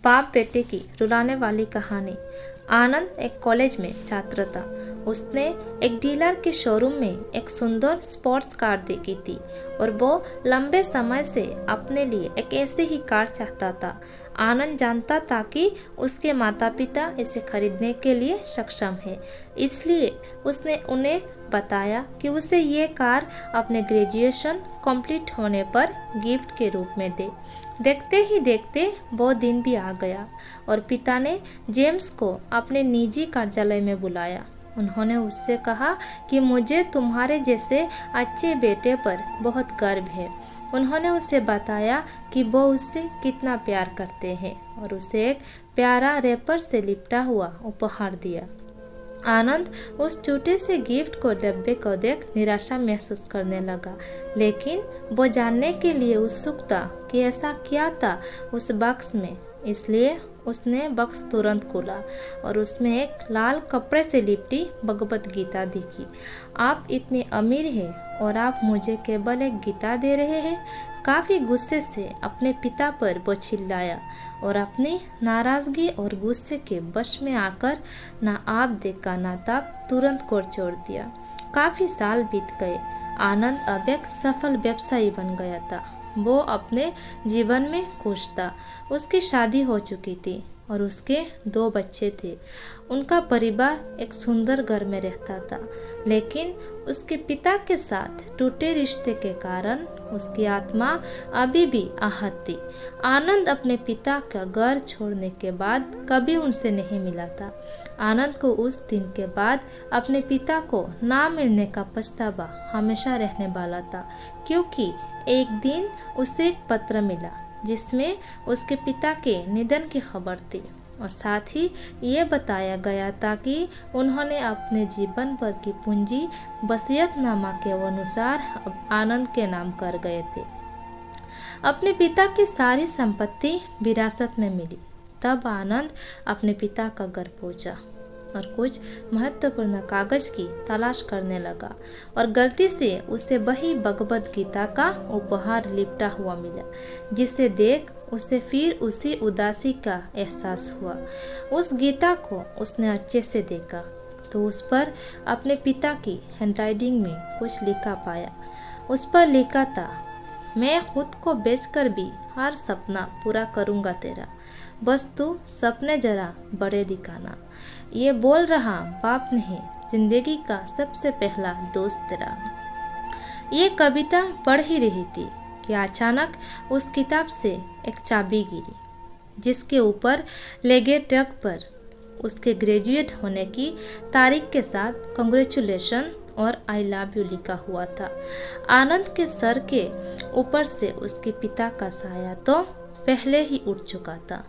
बाप बेटे की रुलाने वाली कहानी। आनंद एक कॉलेज में छात्र था। उसने एक डीलर के शोरूम में एक सुंदर स्पोर्ट्स कार देखी थी और वो लंबे समय से अपने लिए एक ऐसी ही कार चाहता था। आनंद जानता था कि उसके माता पिता इसे खरीदने के लिए सक्षम है, इसलिए उसने उन्हें बताया कि उसे ये कार अपने ग्रेजुएशन कंप्लीट होने पर गिफ्ट के रूप में दे। देखते ही देखते वो दिन भी आ गया और पिता ने जेम्स को अपने निजी कार्यालय में बुलाया। उन्होंने उससे कहा कि मुझे तुम्हारे जैसे अच्छे बेटे पर बहुत गर्व है। उन्होंने उसे बताया कि वो उससे कितना प्यार करते हैं और उसे एक प्यारा रैपर से लिपटा हुआ उपहार दिया। आनंद उस छोटे से गिफ्ट को डब्बे को देख निराशा महसूस करने लगा, लेकिन वो जानने के लिए उत्सुक था कि ऐसा क्या था उस बक्स में। इसलिए उसने बक्स तुरंत खोला और उसमें एक लाल कपड़े से लिपटी भगवत गीता दिखी। आप इतने अमीर हैं और आप मुझे केवल एक गीता दे रहे हैं? काफी गुस्से से अपने पिता पर वो चिल्लाया और अपनी नाराजगी और गुस्से के वश में आकर ना आप देखा ना ताप तुरंत कोर छोड़ दिया। काफी साल बीत गए। आनंद अब एक सफल व्यवसायी बन गया था। वो अपने जीवन में खुश था। उसकी शादी हो चुकी थी और उसके 2 बच्चे थे। उनका परिवार एक सुंदर घर में रहता था, लेकिन उसके पिता के साथ टूटे रिश्ते के कारण उसकी आत्मा अभी भी आहत थी। आनंद अपने पिता का घर छोड़ने के बाद कभी उनसे नहीं मिला था। आनंद को उस दिन के बाद अपने पिता को ना मिलने का पछतावा हमेशा रहने वाला था, क्योंकि एक दिन उसे एक पत्र मिला जिसमें उसके पिता के निधन की खबर थी और साथ ही ये बताया गया था कि उन्होंने अपने जीवन भर की पूंजी वसीयतनामा के अनुसार आनंद के नाम कर गए थे। अपने पिता की सारी संपत्ति विरासत में मिली। तब आनंद अपने पिता का घर पहुंचा और कुछ महत्वपूर्ण कागज की तलाश करने लगा और गलती से उसे वही भगवत गीता का उपहार लिपटा हुआ मिला, जिसे देख उसे फिर उसी उदासी का एहसास हुआ। उस गीता को उसने अच्छे से देखा तो उस पर अपने पिता की हैंडराइटिंग में कुछ लिखा पाया। उस पर लिखा था, मैं खुद को बेचकर भी हर सपना पूरा करूंगा तेरा, बस तू सपने जरा बड़े दिखाना। ये बोल रहा बाप नहीं, जिंदगी का सबसे पहला दोस्त तेरा। ये कविता पढ़ ही रही थी कि अचानक उस किताब से एक चाबी गिरी, जिसके ऊपर लगे टग पर उसके ग्रेजुएट होने की तारीख के साथ कांग्रेचुलेशन और आई लव यू लिखा हुआ था। आनंद के सर के ऊपर से उसके पिता का साया तो पहले ही उठ चुका था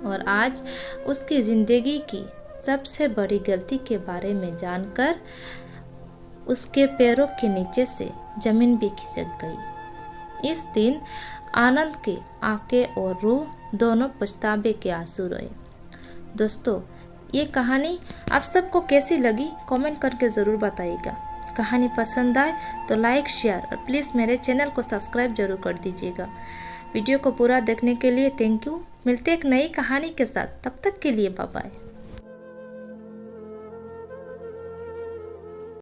और आज उसकी जिंदगी की सबसे बड़ी गलती के बारे में जानकर उसके पैरों के नीचे से जमीन भी खिसक गई। इस दिन आनंद के आंखें और रूह दोनों पछतावे के आंसू रोए। दोस्तों, ये कहानी आप सबको कैसी लगी कमेंट करके ज़रूर बताइएगा। कहानी पसंद आए तो लाइक, शेयर और प्लीज़ मेरे चैनल को सब्सक्राइब जरूर कर दीजिएगा। वीडियो को पूरा देखने के लिए थैंक यू। मिलते एक नई कहानी के साथ, तब तक के लिए बाय बाय।